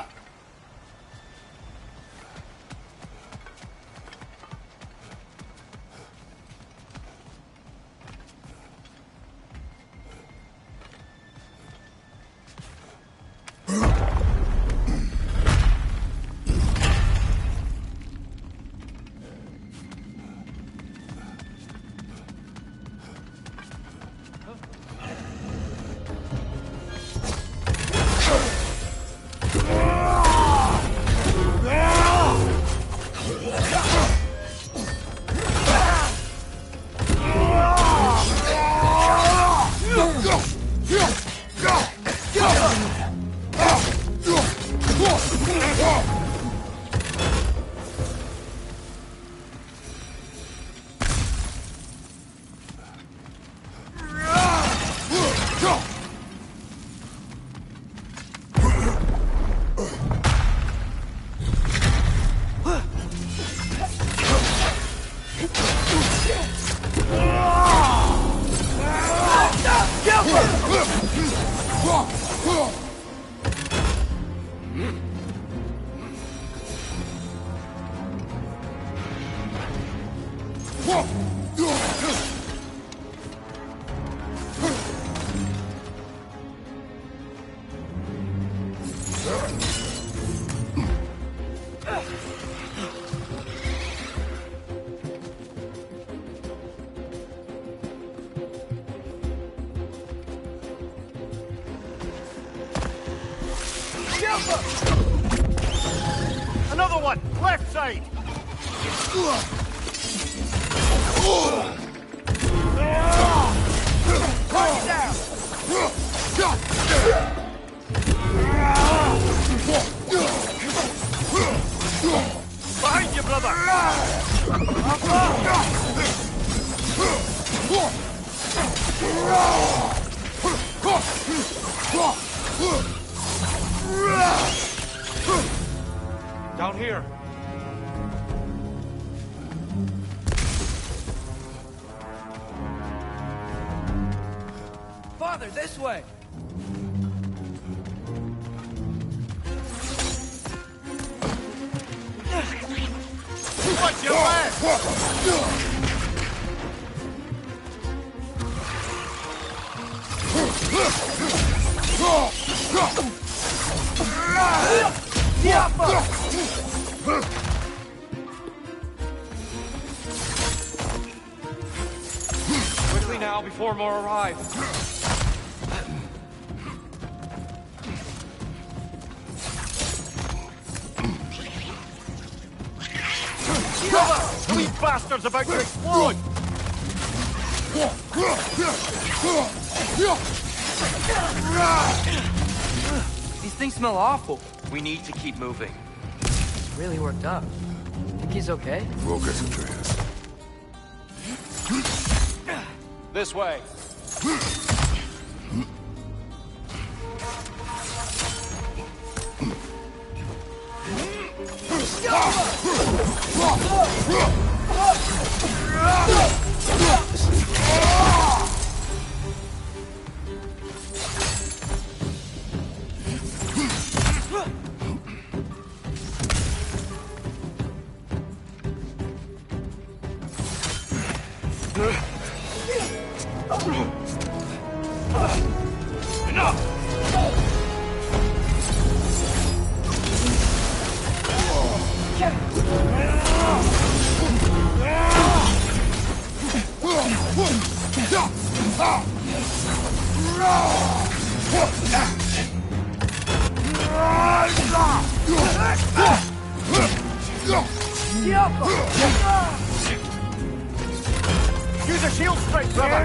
Another one! Left side! Target down! Behind you, brother! Down here. Father, this way! Watch your back! Quickly now, before more arrive. These bastards about to explode! These things smell awful. We need to keep moving. He's really worked up. Think he's okay? Focus, Atreus. This way. Use a shield strike, brother!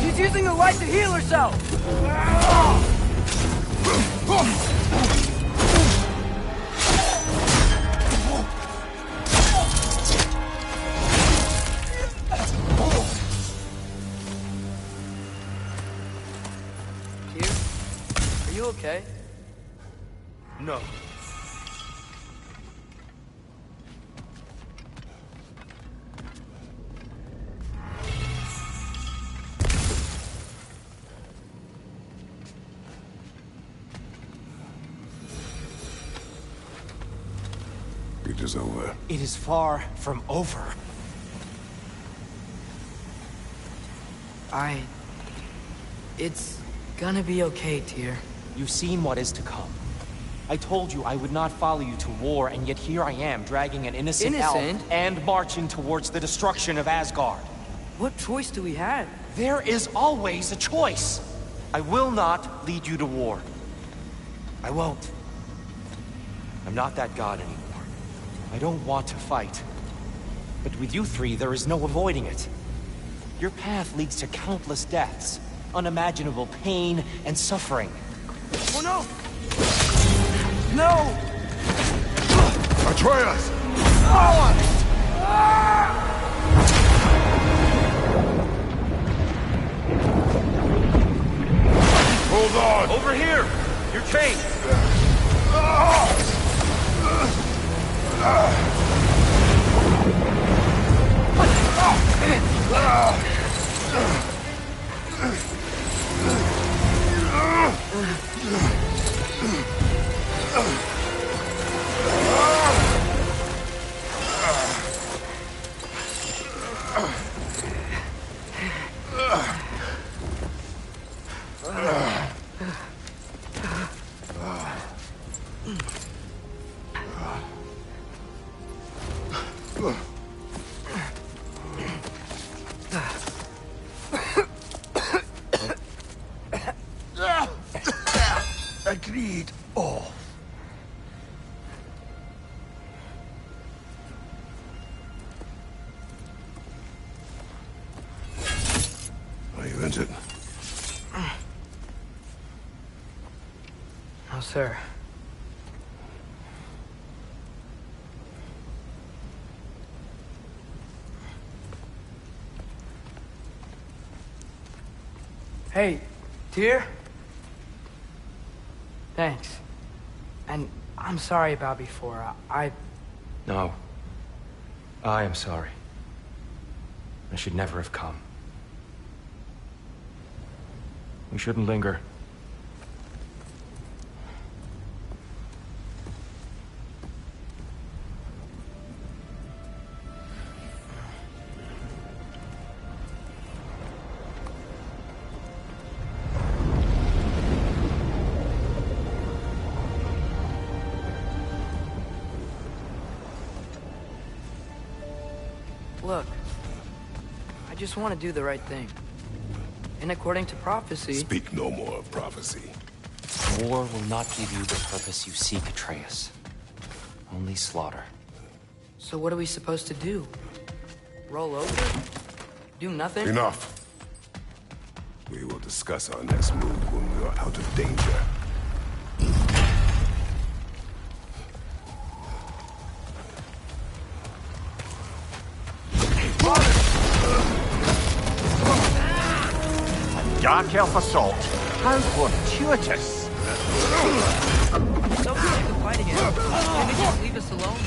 She's using the light to heal herself! Are you okay? No. It is over. It is far from over. It's gonna be okay, Tyr. You've seen what is to come. I told you I would not follow you to war, and yet here I am, dragging an innocent elf and marching towards the destruction of Asgard. What choice do we have? There is always a choice. I will not lead you to war. I won't. I'm not that god anymore. I don't want to fight. But with you three, there is no avoiding it. Your path leads to countless deaths, unimaginable pain and suffering. Oh no! No! Atreus! Hold on! Over here! You're chained! Agreed. Oh. Are you injured? No, sir. Hey, Tyr? Thanks. And I'm sorry about before. No. I am sorry. I should never have come. We shouldn't linger. Look, I just want to do the right thing. And according to prophecy... Speak no more of prophecy. War will not give you the purpose you seek, Atreus. Only slaughter. So what are we supposed to do? Roll over? Do nothing? Enough. We will discuss our next move when we are out of danger. Dark elf assault. How fortuitous. So we have to fight again. Can they just leave us alone?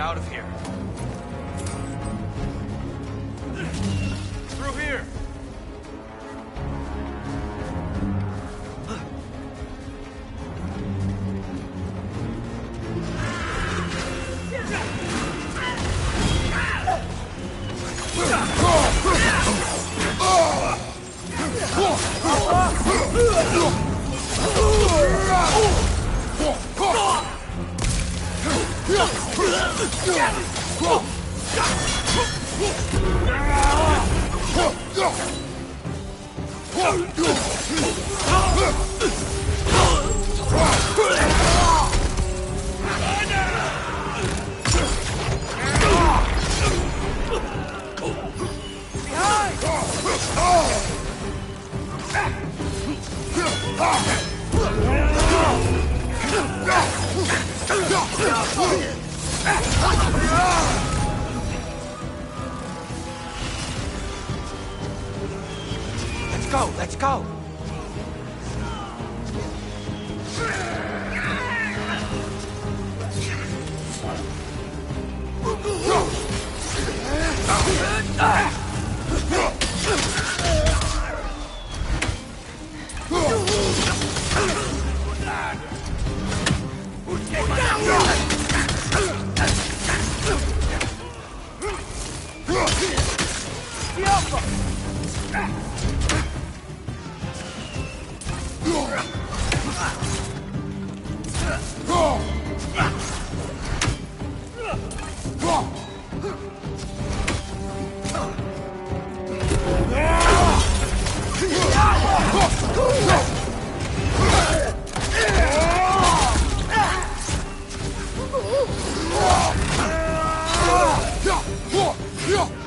out of here. Through here! Let's go!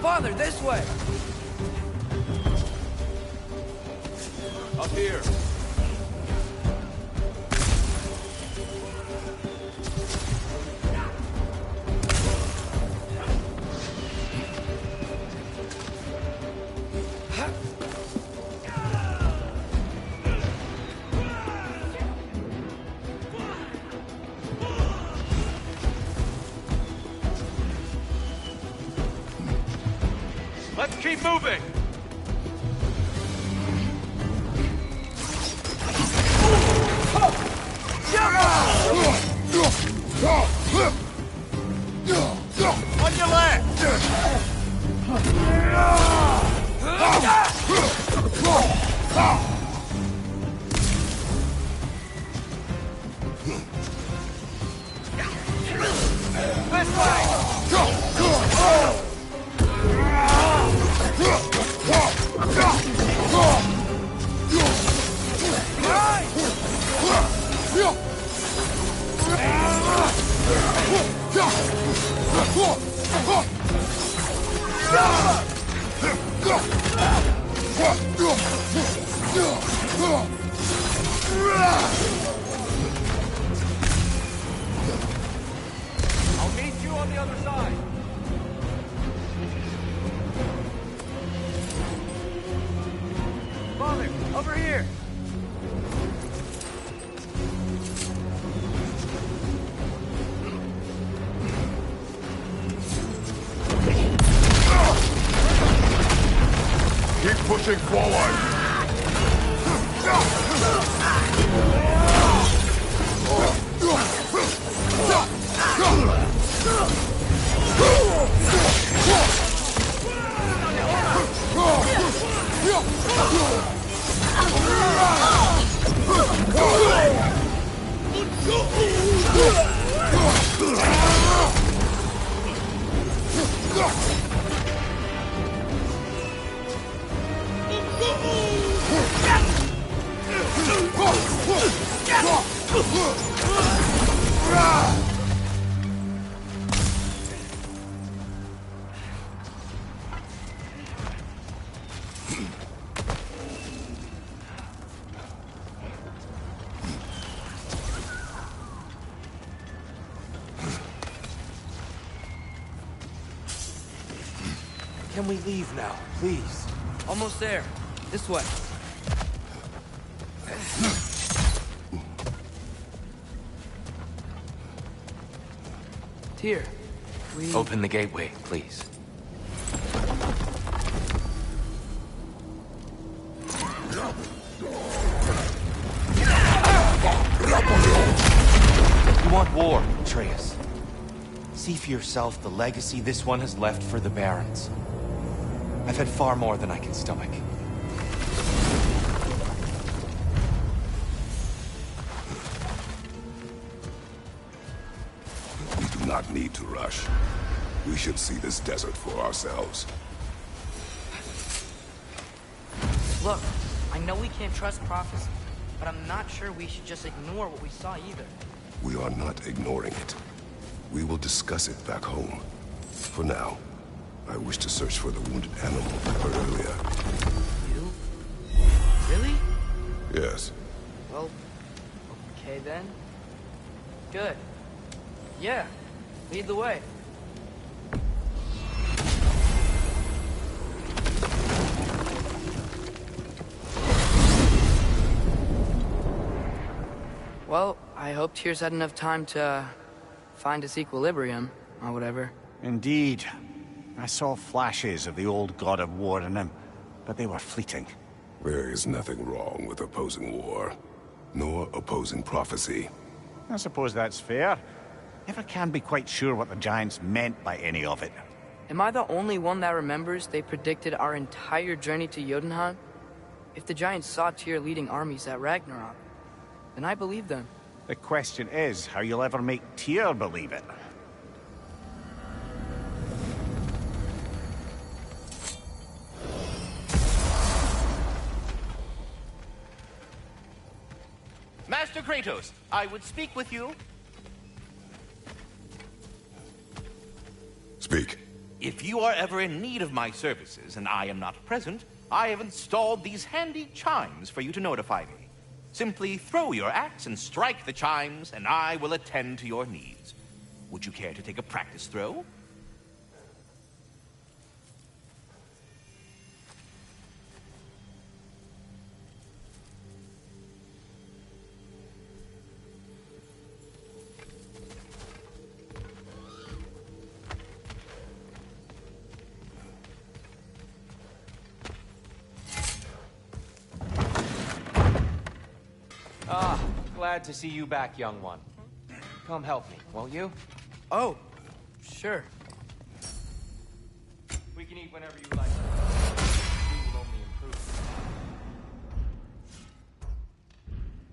Father, this way! Up here. Let's keep moving! On your left! This way! I'll meet you on the other side. Father, over here. Keep pushing forward! Can we leave now, please? Almost there. This way. Tyr, Open the gateway, please. You want war, Atreus. See for yourself the legacy this one has left for the Barons. I've had far more than I can stomach. We do not need to rush. We should see this desert for ourselves. Look, I know we can't trust prophecy, but I'm not sure we should just ignore what we saw either. We are not ignoring it. We will discuss it back home. For now, I wish to search for the wounded animal we heard earlier. You? Really? Yes. Well, okay then. Good. Yeah, lead the way. Well, I hope Tyr's had enough time to find its equilibrium, or whatever. Indeed. I saw flashes of the old god of war in him, but they were fleeting. There is nothing wrong with opposing war, nor opposing prophecy. I suppose that's fair. Never can be quite sure what the Giants meant by any of it. Am I the only one that remembers they predicted our entire journey to Jotunheim? If the Giants saw Tyr leading armies at Ragnarok, then I believe them. The question is how you'll ever make Tyr believe it. Master Kratos, I would speak with you. Speak. If you are ever in need of my services and I am not present, I have installed these handy chimes for you to notify me. Simply throw your axe and strike the chimes, and I will attend to your needs. Would you care to take a practice throw? Glad to see you back, young one. Come help me, won't you? Oh, sure. We can eat whenever you like. Food will only improve.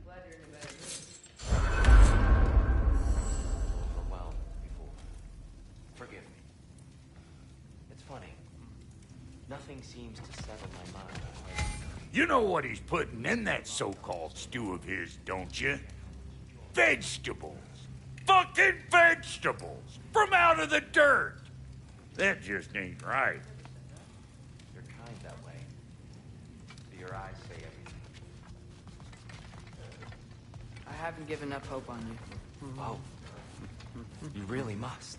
Glad you're in a better mood. Overwhelmed before. Forgive me. It's funny. Nothing seems to settle my mind. You know what he's putting in that so-called stew of his, don't you? Vegetables. Fucking vegetables! From out of the dirt! That just ain't right. You're kind that way. Your eyes say everything. I haven't given up hope on you. Oh. You really must.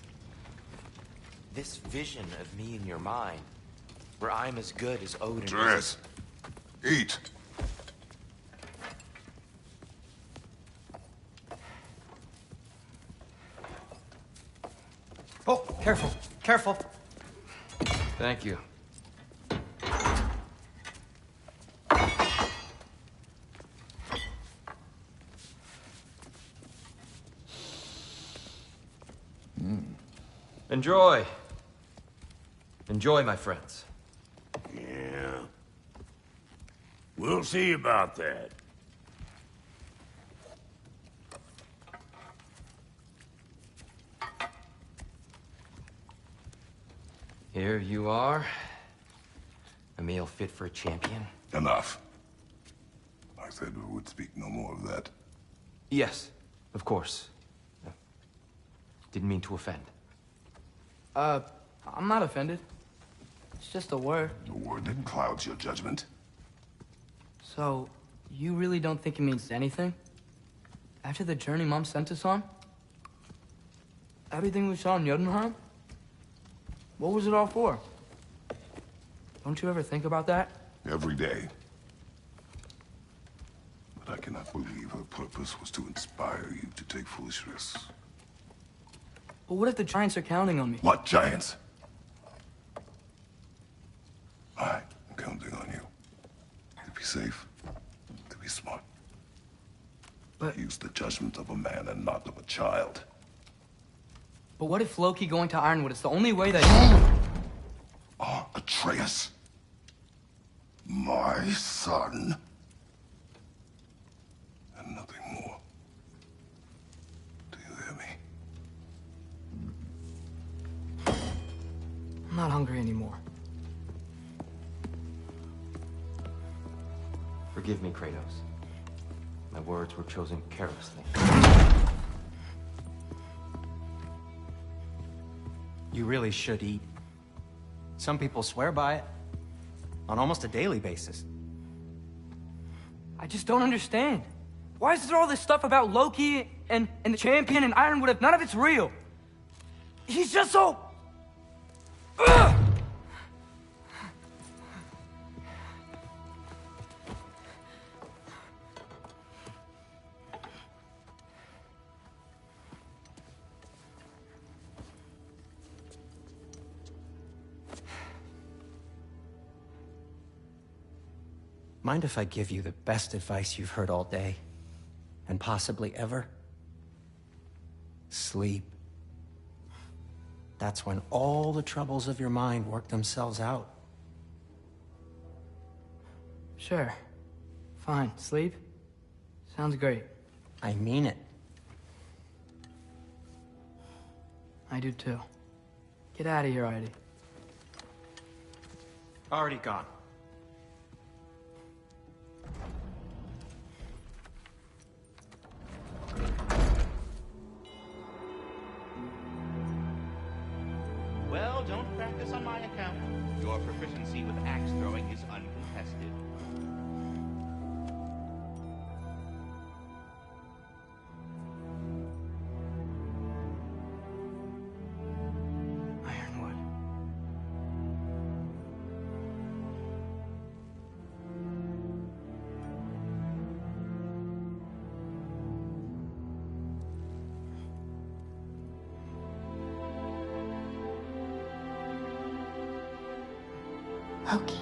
This vision of me in your mind, where I'm as good as Odin. Dress. Eat. Oh, careful, careful. Thank you. Enjoy. Enjoy, my friends. Yeah. We'll see about that. Here you are. A meal fit for a champion. Enough. I said we would speak no more of that. Yes, of course. Didn't mean to offend. I'm not offended. It's just a word. A word that clouds your judgment. So, you really don't think it means anything? After the journey Mom sent us on? Everything we saw in Jotunheim? What was it all for? Don't you ever think about that? Every day. But I cannot believe her purpose was to inspire you to take foolish risks. But what if the Giants are counting on me? What giants? I'm counting on you. To be safe, to be smart. But... Use the judgment of a man and not of a child. But what if Loki going to Ironwood is the only way that... Atreus. My son. And nothing more. Do you hear me? I'm not hungry anymore. Forgive me, Kratos. My words were chosen carelessly. You really should eat. Some people swear by it. On almost a daily basis. I just don't understand. Why is there all this stuff about Loki and the champion and Ironwood if none of it's real? He's just so... Ugh! Mind if I give you the best advice you've heard all day? And possibly ever? Sleep. That's when all the troubles of your mind work themselves out. Sure. Fine. Sleep? Sounds great. I mean it. I do too. Get out of here, Heidi. Already gone. Well, don't practice on my account. Your proficiency with axe throwing is uncontested. Ironwood. Loki.